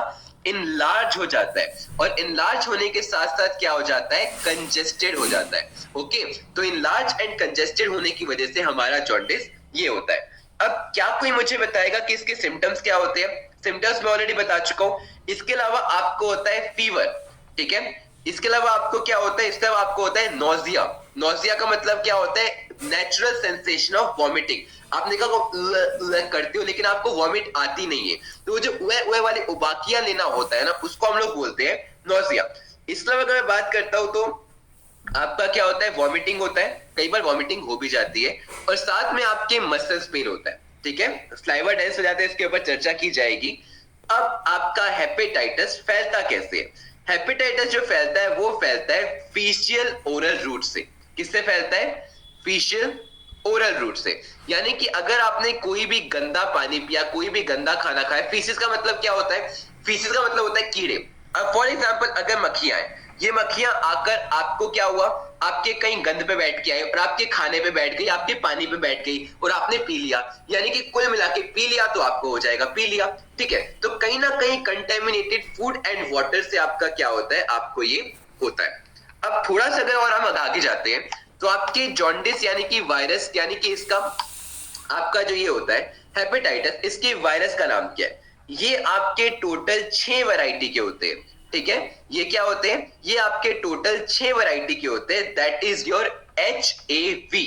इनलार्ज हो जाता है। और इनलार्ज होने के साथ साथ क्या हो जाता है, कंजेस्टेड हो जाता है। ओके, तो इनलार्ज एंड कंजेस्टेड होने की वजह से हमारा जॉन्डिस ये होता है। अब क्या कोई मुझे बताएगा कि इसके सिम्टम्स क्या होते हैं, सिम्टम्स मैं ऑलरेडी बता चुका हूं। इसके अलावा आपको होता है फीवर, ठीक है। इसके अलावा आपको क्या होता है, इसके अलावा आपको होता है नोजिया। नोजिया का मतलब क्या होता है, नेचुरल सेंसेशन ऑफ वॉमिटिंग। आपने कहा करते हो लेकिन आपको वॉमिट आती नहीं है, तो जो उए वाली उबाकियां लेना होता है ना, उसको हम लोग बोलते हैं नोजिया। इसके अलावा अगर मैं बात करता हूं तो आपका क्या होता है, वॉमिटिंग होता है, कई बार वॉमिटिंग हो भी जाती है, और साथ में आपके मसल्स पेन होता है, ठीक है। स्लाइवर डेंस हो जाता है, इसके ऊपर चर्चा की जाएगी। अब आपका हेपेटाइटिस फैलता कैसे है, हेपेटाइटिस जो फैलता है वो फैलता है फीशियल ओरल रूट से। किससे फैलता है, फीशियल ओरल रूट से। यानी कि अगर आपने कोई भी गंदा पानी पिया, कोई भी गंदा खाना खाया, फीसिस का मतलब क्या होता है, फीसिस का मतलब होता है कीड़े। अब फॉर एग्जांपल अगर मक्खियां हैं, ये मक्खियां आकर आपको क्या हुआ, आपके कहीं गंद पे बैठ के आई और आपके खाने पे बैठ गई, आपके पानी पे बैठ गई और आपने पी लिया, यानी कि कुल मिला के पी लिया तो आपको हो जाएगा पी लिया, ठीक है। तो कहीं ना कहीं कंटेमिनेटेड फूड एंड वाटर से आपका क्या होता है, आपको ये होता है। अब थोड़ा सा अगर और हम आगे जाते हैं तो आपके जॉन्डिस यानी कि वायरस, यानी कि इसका आपका जो ये होता है हेपेटाइटिस, इसके वायरस का नाम क्या है, ये आपके टोटल 6 वैरायटी के होते हैं, ठीक है। ये क्या होते हैं, ये आपके टोटल 6 वैरायटी के होते हैं, that is your HAV,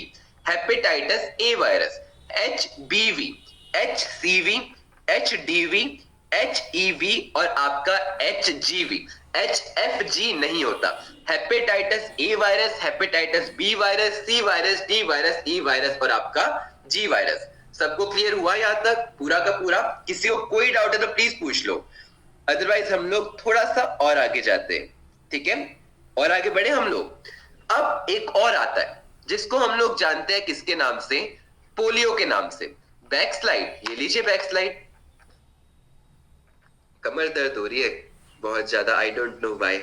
hepatitis A virus, HBV, HCV, HDV, HEV और आपका HGV। HFG नहीं होता। Hepatitis A virus, hepatitis B virus, C virus, D virus, E virus और आपका जी वायरस। सबको क्लियर हुआ यहां तक पूरा का पूरा? किसी को कोई डाउट है तो प्लीज पूछ लो, अदरवाइज हम लोग थोड़ा सा और आगे जाते हैं, ठीक है। और आगे बढ़े हम लोग। अब एक और आता है जिसको हम लोग जानते हैं किसके नाम से, पोलियो के नाम से। बैक स्लाइड, ये लीजिए बैक स्लाइड। कमर दर्द हो रही है बहुत ज्यादा, आई डोंट नो व्हाई।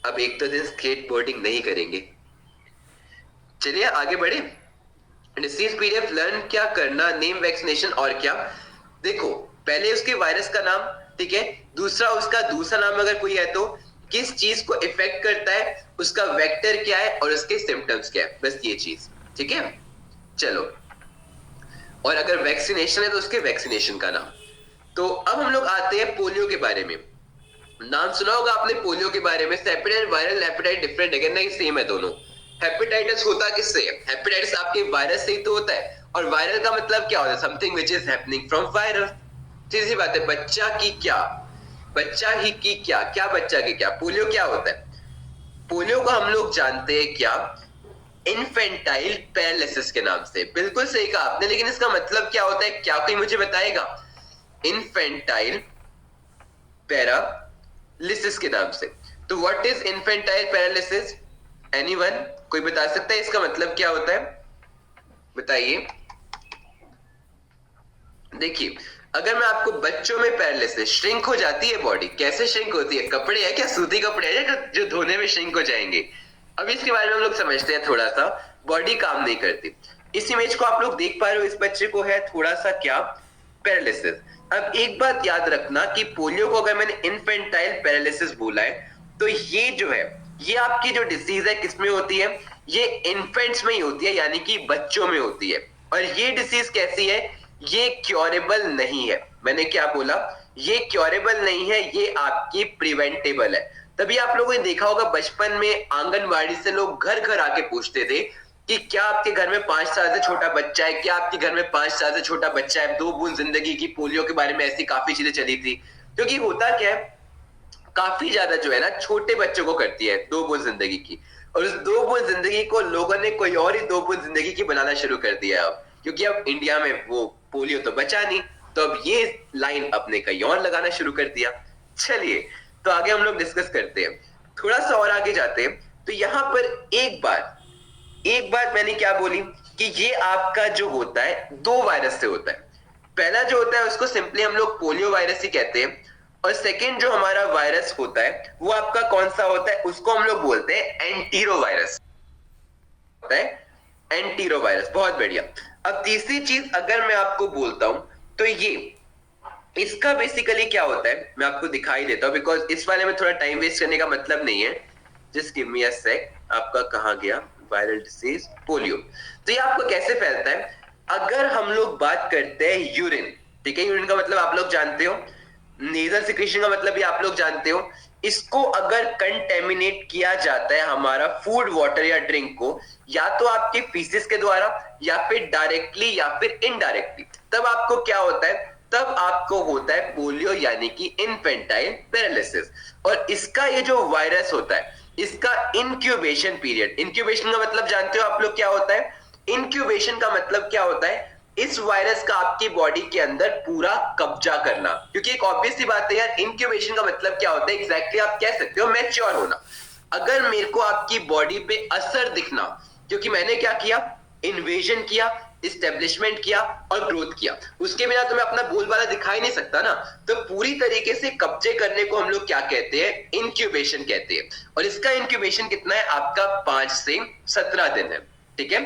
अब एक तो दिन स्केट बोर्डिंग नहीं करेंगे। चलिए आगे बढ़े। डिसीज पीरियड, लर्न क्या करना, नेम वैक्सीनेशन और क्या। देखो पहले उसके वायरस का नाम, ठीक है। दूसरा उसका दूसरा नाम अगर कोई है तो किस चीज को इफेक्ट करता है, उसका वेक्टर क्या है और उसके सिम्टम्स क्या है, बस ये चीज, ठीक है। चलो, और अगर वैक्सीनेशन है तो उसके वैक्सीनेशन का नाम। तो अब हम लोग आते हैं पोलियो के बारे में। नाम सुना होगा आपने पोलियो के बारे में। हेपेटाइटिस, वायरल हेपेटाइटिस डिफरेंट है, नहीं सेम है दोनों। हेपेटाइटिस होता किससे है, हेपेटाइटिस आपके वायरस से ही तो होता है, और वायरल का मतलब क्या होता है, something which is happening from virus. सीधी सी बात है, बच्चा की क्या, बच्चा ही की क्या, क्या बच्चा की क्या। पोलियो क्या होता है, पोलियो को हम लोग जानते हैं क्या, इन्फेंटाइल पैरालिसिस के नाम से। बिल्कुल सही कहा आपने, लेकिन इसका मतलब क्या होता है, क्या कोई मुझे बताएगा? इन्फेंटाइल पैरालिसिस के नाम से। तो what is infantile paralysis, anyone, कोई बता सकता है इसका मतलब क्या होता है, बताइए। देखिए अगर मैं आपको, बच्चों में पैरालिसिस, श्रिंक हो जाती है बॉडी, कैसे श्रिंक होती है, कपड़े है क्या, सूती कपड़े है जो धोने में श्रिंक हो जाएंगे। अब इसके बारे में हम लोग समझते हैं थोड़ा सा। बॉडी काम नहीं करती। इस इमेज को आप लोग देख पा रहे हो, इस बच्चे को है थोड़ा सा क्या, पैरालिसिस। अब एक बात याद रखना कि पोलियो को अगर मैंने इन्फेंटाइल पैरालिसिस बोला है तो ये जो है, ये आपकी जो डिसीज है किसमें होती है, ये इन्फेंट्स में ही होती है, यानी कि बच्चों में होती है, और ये डिसीज कैसी है, ये क्योरेबल नहीं है। मैंने क्या बोला, ये क्योरेबल नहीं है, ये आपकी प्रिवेंटेबल है। तभी आप लोगों ने देखा होगा बचपन में आंगनवाड़ी से लोग घर घर आके पूछते थे कि क्या आपके घर में 5 साल से छोटा बच्चा है, क्या आपके घर में 5 साल से छोटा बच्चा है। 2 बूंद जिंदगी की, पोलियो के बारे में ऐसी काफी चीजें चली थी। क्योंकि होता क्या है, काफी ज्यादा जो है ना छोटे बच्चों को करती है 2 बूंद जिंदगी की, और उस 2 बूंद जिंदगी को लोगों ने कोई और ही 2 बूंद जिंदगी की बनाना शुरू कर दिया अब, क्योंकि अब इंडिया में वो पोलियो तो बचा नहीं, तो अब ये लाइन अपने कहीं और लगाना शुरू कर दिया। चलिए तो आगे हम लोग डिस्कस करते हैं, थोड़ा सा और आगे जाते हैं। तो यहाँ पर एक बात मैंने क्या बोली कि ये आपका जो होता है 2 वायरस से होता है। पहला जो होता है उसको सिंपली हम लोग पोलियो वायरस ही कहते हैं, और सेकेंड जो हमारा वायरस होता है वो आपका कौन सा होता है, उसको हम लोग बोलते हैं एंटीरो वायरस होता है, एंटीरो वायरस। बहुत बढ़िया। अब तीसरी चीज अगर मैं आपको बोलता हूं तो ये इसका बेसिकली क्या होता है मैं आपको दिखाई देता हूं, बिकॉज इस वाले में थोड़ा टाइम वेस्ट करने का मतलब नहीं है। जस्ट गिव मी अ सेक। आपका कहां गया वायरल डिसीज पोलियो। तो ये आपको कैसे फैलता है, अगर हम लोग बात करते हैं यूरिन, ठीक है, यूरिन का मतलब आप लोग जानते हो, नेजल सिक्रीशन का मतलब भी आप लोग जानते हो। इसको अगर कंटेमिनेट किया जाता है हमारा फूड, वाटर या ड्रिंक को, या तो आपके फीसिस के द्वारा या फिर डायरेक्टली या फिर इनडायरेक्टली, तब आपको क्या होता है, तब आपको होता है पोलियो यानी कि इन्फेंटाइल पैरालिसिस। और इसका ये जो वायरस होता है इसका इंक्यूबेशन पीरियड, इंक्यूबेशन का मतलब जानते हो आप लोग क्या होता है, इंक्यूबेशन का मतलब क्या होता है, इस वायरस का आपकी बॉडी के अंदर पूरा कब्जा करना। क्योंकि एक ऑब्वियस सी बात है यार, इंक्यूबेशन का मतलब क्या होता है एग्जैक्टली आप कह सकते हो, मैच्योर होना। अगर मेरे को आपकी बॉडी पे असर दिखना, क्योंकि मैंने क्या किया, इन्वेजन किया, इस्टेब्लिशमेंट किया और ग्रोथ किया, उसके बिना तो मैं अपना बोलबाला दिखाई नहीं सकता ना। तो पूरी तरीके से कब्जे करने को हम लोग क्या कहते हैं, इंक्यूबेशन कहते हैं। और इसका इंक्यूबेशन कितना है आपका, 5 से 17 दिन है, ठीक है।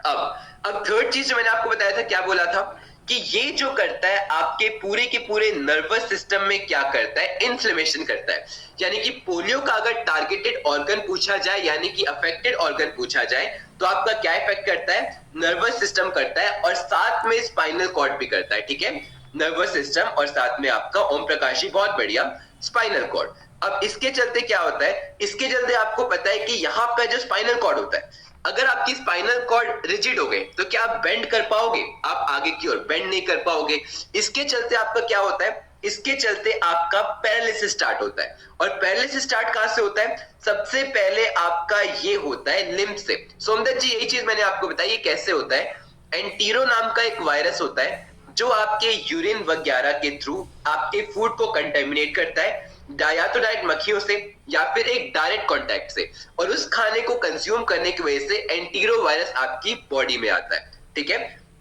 अब थर्ड चीज जो मैंने आपको बताया था, क्या बोला था कि ये जो करता है आपके पूरे के पूरे नर्वस सिस्टम में क्या करता है, इन्फ्लेमेशन करता है। यानी कि पोलियो का अगर टारगेटेड ऑर्गन पूछा जाए, यानी कि अफेक्टेड ऑर्गन पूछा जाए, तो आपका क्या इफेक्ट करता है, नर्वस सिस्टम करता है, और साथ में स्पाइनल कॉर्ड भी करता है, ठीक है। नर्वस सिस्टम और साथ में आपका ओम प्रकाशी, बहुत बढ़िया, स्पाइनल कॉर्ड। अब इसके चलते क्या होता है, इसके चलते आपको पता है कि यहाँ पर जो स्पाइनल कॉर्ड होता है, अगर आपकी स्पाइनल कॉर्ड रिजिड हो गए तो क्या आप बेंड कर पाओगे, आप आगे की ओर बेंड नहीं कर पाओगे। इसके चलते आपका क्या होता है, इसके चलते आपका पैरालिसिस स्टार्ट होता है। और पैरालिसिस स्टार्ट कहां से होता है, सबसे पहले आपका ये होता है लिम्फ से। सोमदत्त जी यही चीज मैंने आपको बताई, ये कैसे होता है, एंटीरो नाम का एक वायरस होता है जो आपके यूरिन वगैरह के थ्रू आपके फूड को कंटेमिनेट करता है, या तो डायरेक्ट मक्खियों से या फिर एक डायरेक्ट कांटेक्ट से, और उस खाने को कंज्यूम करने की वजह से एंटीरो वायरस आपकी बॉडी में आता है, ठीक है।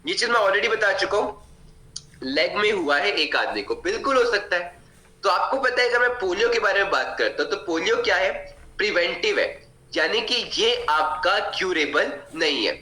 ये चीज मैं ऑलरेडी बता चुका हूं, लेग में हुआ है एक आदमी को, बिल्कुल हो सकता है। तो आपको पता है अगर मैं पोलियो के बारे में बात करता हूं तो पोलियो क्या है, प्रिवेंटिव है, यानी कि ये आपका क्यूरेबल नहीं है।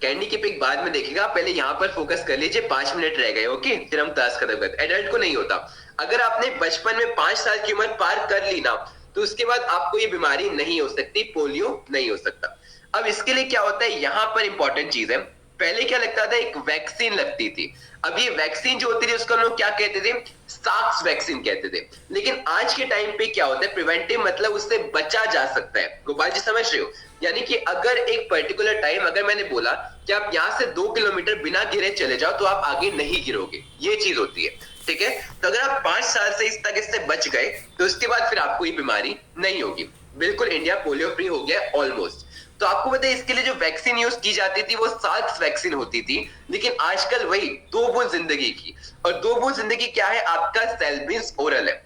कैंडी की पिक बाद में देखेगा, पहले यहां पर फोकस कर लीजिए, 5 मिनट रह गए, ओके, फिर हम क्लास खत्म करते। एडल्ट को नहीं होता। अगर आपने बचपन में 5 साल की उम्र पार कर ली ना, तो उसके बाद आपको ये बीमारी नहीं हो सकती, पोलियो नहीं हो सकता। अब इसके लिए क्या होता है, यहां पर इंपॉर्टेंट चीज है, पहले क्या लगता था, एक वैक्सीन लगती थी। अब ये वैक्सीन जो होती थी उसको हम लोग क्या कहते थे, सार्स वैक्सीन कहते थे। लेकिन आज के टाइम पे क्या होता है, प्रिवेंटिव मतलब उससे बचा जा सकता है। गोपाल जी समझ रहे हो, यानी कि अगर एक पर्टिकुलर टाइम, अगर मैंने बोला कि आप यहां से 2 किलोमीटर बिना गिरे चले जाओ तो आप आगे नहीं गिरोगे, ये चीज होती है, ठीक है। तो अगर आप 5 साल से इस तक इससे बच गए तो उसके बाद फिर आपको ये बीमारी नहीं होगी। बिल्कुल इंडिया पोलियो फ्री हो गया ऑलमोस्ट। तो आपको पता है इसके लिए जो वैक्सीन यूज की जाती थी वो सार्स वैक्सीन होती थी, लेकिन आजकल वही 2 बूंद जिंदगी की। और 2 बूंद जिंदगी क्या है, आपका सेल्बिन्स ओरल है।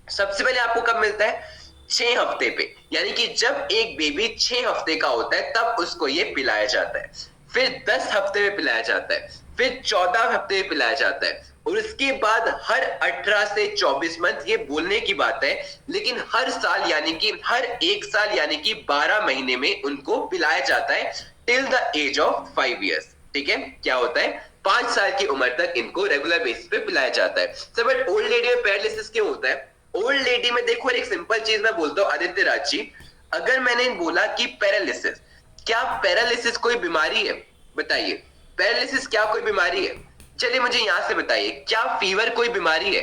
सबसे पहले आपको कब मिलता है, 6 हफ्ते पे, यानी कि जब एक बेबी 6 हफ्ते का होता है तब उसको ये पिलाया जाता है। फिर 10 हफ्ते में पिलाया जाता है, फिर 14 हफ्ते में पिलाया जाता है, और उसके बाद हर 18 से 24 मंथ, ये बोलने की बात है, लेकिन हर साल यानी कि हर 1 साल यानी कि 12 महीने में उनको पिलाया जाता है till the age of 5 years, ठीक है। क्या होता है, 5 साल की उम्र तक इनको रेगुलर बेसिस पे पिलाया जाता है। सब बट ओल्ड लेडी में पैरालिसिस क्यों होता है, ओल्ड लेडी में देखो एक सिंपल चीज मैं बोलता हूं आदित्य राज जी, अगर मैंने बोला कि पैरालिसिस, क्या पैरालिसिस कोई बीमारी है, बताइए, पैरालिसिस क्या कोई बीमारी है? चलिए मुझे यहां से बताइए, क्या फीवर कोई बीमारी है?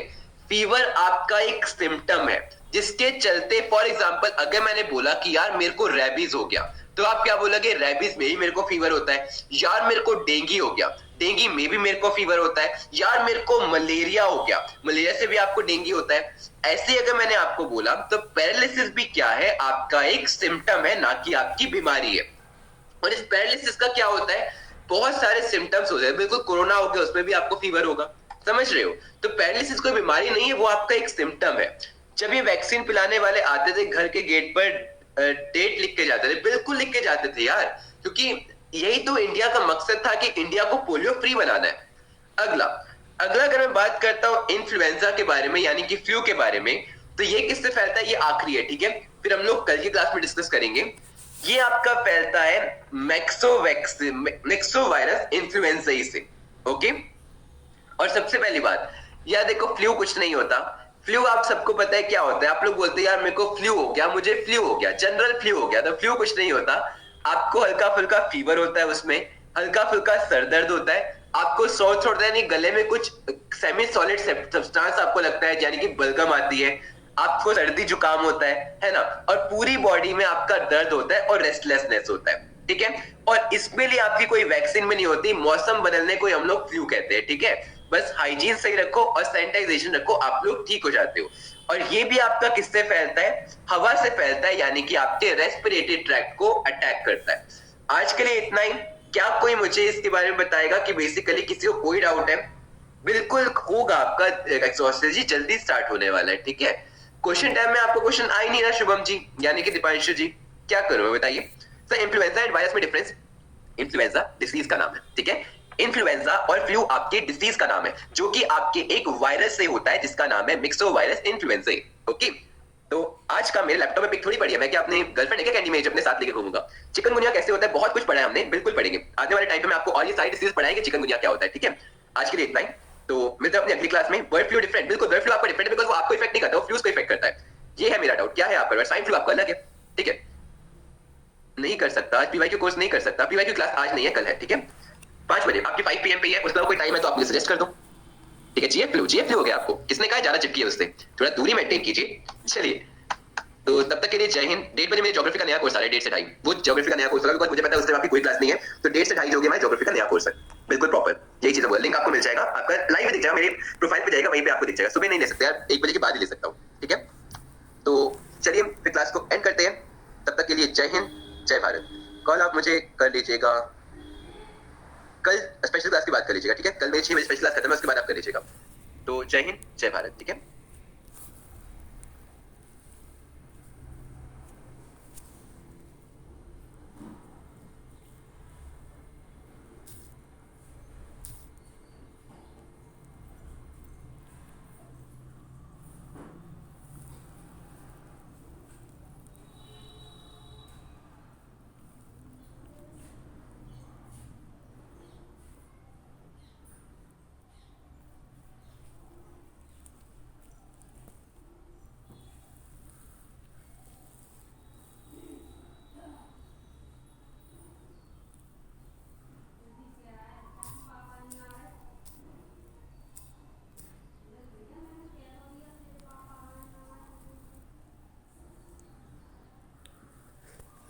फीवर आपका एक सिम्टम है जिसके चलते, फॉर एग्जाम्पल अगर मैंने बोला कि यार मेरे को रेबीज हो गया, तो आप क्या बोलोगे? रेबीज में ही मेरे को फीवर होता है। यार मेरे को डेंगू हो गया, डेंगू में भी मेरे को फीवर होता है। यार मेरे को मलेरिया हो गया, मलेरिया से भी आपको डेंगू होता है। ऐसे अगर मैंने आपको बोला तो पैरालिसिस भी क्या है? आपका एक सिम्टम है, ना कि आपकी बीमारी है। और इस पैरालिसिस का क्या होता है? बहुत सारे सिम्टम्स होते हैं। बिल्कुल कोरोना हो गया, उसमें भी आपको फीवर होगा, समझ रहे हो? तो पैरालिसिस कोई बीमारी नहीं है, वो आपका एक सिम्टम है। जब ये वैक्सीन पिलाने वाले आते थे घर के गेट पर, डेट लिख के जाते थे, बिल्कुल लिख के जाते थे यार, क्योंकि यही तो इंडिया का मकसद था कि इंडिया को पोलियो फ्री बनाना है। अगला अगला अगर मैं बात करता हूं इन्फ्लुएंजा के बारे में, यानी कि फ्लू के बारे में, तो ये किससे फैलता है? ये आखिरी है, ठीक है? फिर हम लोग कल की क्लास में डिस्कस करेंगे। ये आपका फैलता है मैक्सो वायरस इन्फ्लुएंजा से। ओके, और सबसे पहली बात, यार देखो फ्लू कुछ नहीं होता। फ्लू आप सबको पता है क्या होता है। आप लोग बोलते हैं यार मेरे को फ्लू हो गया, मुझे फ्लू हो गया, जनरल फ्लू हो गया। तो फ्लू कुछ नहीं होता। आपको हल्का फुल्का फीवर होता है, उसमें हल्का फुल्का सर दर्द होता है, आपको सोर थ्रोट, यानी गले में कुछ सेमी सॉलिड सब्सटेंस आपको लगता है, यानी कि बलगम आती है, आपको सर्दी जुकाम होता है ना? और पूरी बॉडी में आपका दर्द होता है और रेस्टलेसनेस होता है, ठीक है? और इसमें लिए आपकी कोई वैक्सीन भी नहीं होती। मौसम बदलने को हम लोग फ्लू कहते हैं, ठीक है? बस हाइजीन सही रखो और सैनिटाइजेशन रखो, आप लोग ठीक हो जाते हो। और ये भी आपका किससे फैलता है? हवा से फैलता है, यानी कि आपके रेस्पिरेटरी ट्रैक्ट को अटैक करता है। आज के लिए इतना ही। क्या कोई मुझे इसके बारे में बताएगा कि बेसिकली किसी को कोई डाउट है? बिल्कुल होगा, आपका एक्सोसियोलॉजी जल्दी स्टार्ट होने वाला है, ठीक है? क्वेश्चन टाइम में आपको क्वेश्चन आ ही नहीं रहा शुभम जी, यानी कि दीपांशु जी, क्या करूं मैं बताइए? सर इन्फ्लुएंजा एंड वायरस में डिफरेंस। इन्फ्लुएंजा डिसीज का नाम है, ठीक है? इन्फ्लुएंजा और फ्लू आपके डिसीज का नाम है, जो कि आपके एक वायरस से होता है जिसका नाम है मिक्सो वायरस इन्फ्लुएंजा। ओके, तो आज का मेरे लैपटॉप में पिक थोड़ी पड़ी है, मैं क्या अपने गर्लफ्रेंड है क्या कैंडी में अपने साथ लेके घूमूंगा? चिकनगुनिया कैसे होता है बहुत कुछ पढ़ा है हमने, बिल्कुल पढ़ेंगे आने वाले टाइम पे। मैं आपको और ये सारी डिसीज पढ़ाएंगे, चिकनगुनिया क्या होता है, ठीक है? आज के लिए इतना ही। तो मिलते हैं अपनी अगली क्लास में। बर्ड फ्लू डिफरेंट, बिल्कुल बर्ड फ्लू आपका डिफरेंट है, बिकॉज वो आपको इफेक्ट नहीं करता, वो फ्लूज को इफेक्ट करता है। ये है मेरा डाउट, क्या है आपका? स्वाइन फ्लू आपका अलग है, ठीक है? नहीं कर सकता आज पीवाई कोर्स, नहीं कर सकता। पीवाई की क्लास आज नहीं है, कल है, ठीक है? 5 बजे आपकी 5 PM पे है, उसका कोई टाइम है तो आप मुझे सजेस्ट कर दो, ठीक है? जीएफ फ्लू हो गया आपको, किसने कहा ज्यादा चिपकी है उससे? थोड़ा दूरी मेंटेन कीजिए। चलिए, तो तब तक के लिए जय हिंद। 1:30 मेरे ज्योग्राफी का नया कोर्स आ रहा है, 1:30 से 2:30 वो ज्योग्राफी का नया कोर्स होगा, बिकॉज मुझे पता है उस टाइम आपकी कोई क्लास नहीं है, तो 1:30 से 2:30 जो होगी हमारी ज्योग्राफी का नया कोर्स है, बिल्कुल प्रॉपर। यही चीज है, लिंक आपको मिल जाएगा, आपका लाइव में दिख जाएगा, मेरे प्रोफाइल पे जाएगा, वहीं पे आपको दिख जाएगा। सुबह नहीं ले सकते यार, 1 बजे के बाद ही ले सकता हूँ, ठीक है? तो चलिए फिर क्लास को एंड करते हैं। तब तक के लिए जय हिंद, जय भारत। कॉल आप मुझे कर लीजिएगा, कल स्पेशल क्लास की बात कर लीजिएगा, ठीक है? कल मेरी 6 बजे स्पेशल क्लास खत्म है, उसके बाद आप कर लीजिएगा। तो जय हिंद, जय भारत, ठीक है?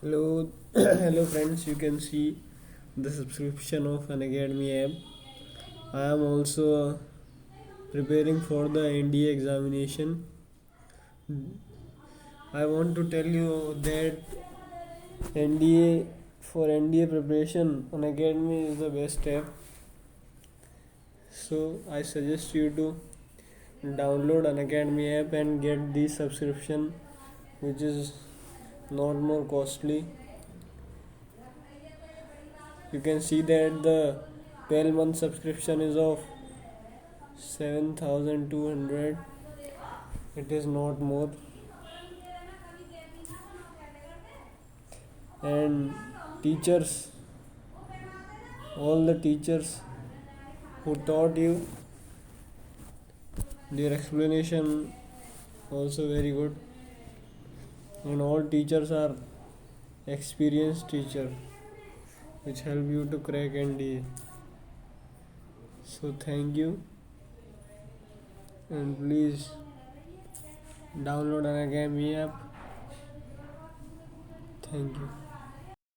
Hello, hello friends. You can see the subscription of an Academy app. I am also preparing for the NDA examination. I want to tell you that NDA for NDA preparation on Academy is the best app. So I suggest you to download an Academy app and get the subscription, which is not more costly. You can see that the 12-month subscription is of 7,200. It is not more. And teachers, all the teachers who taught you, their explanation also very good, and all teachers are experienced teacher. which help you to crack NDA. So thank you, and please download an Academy app. Thank you.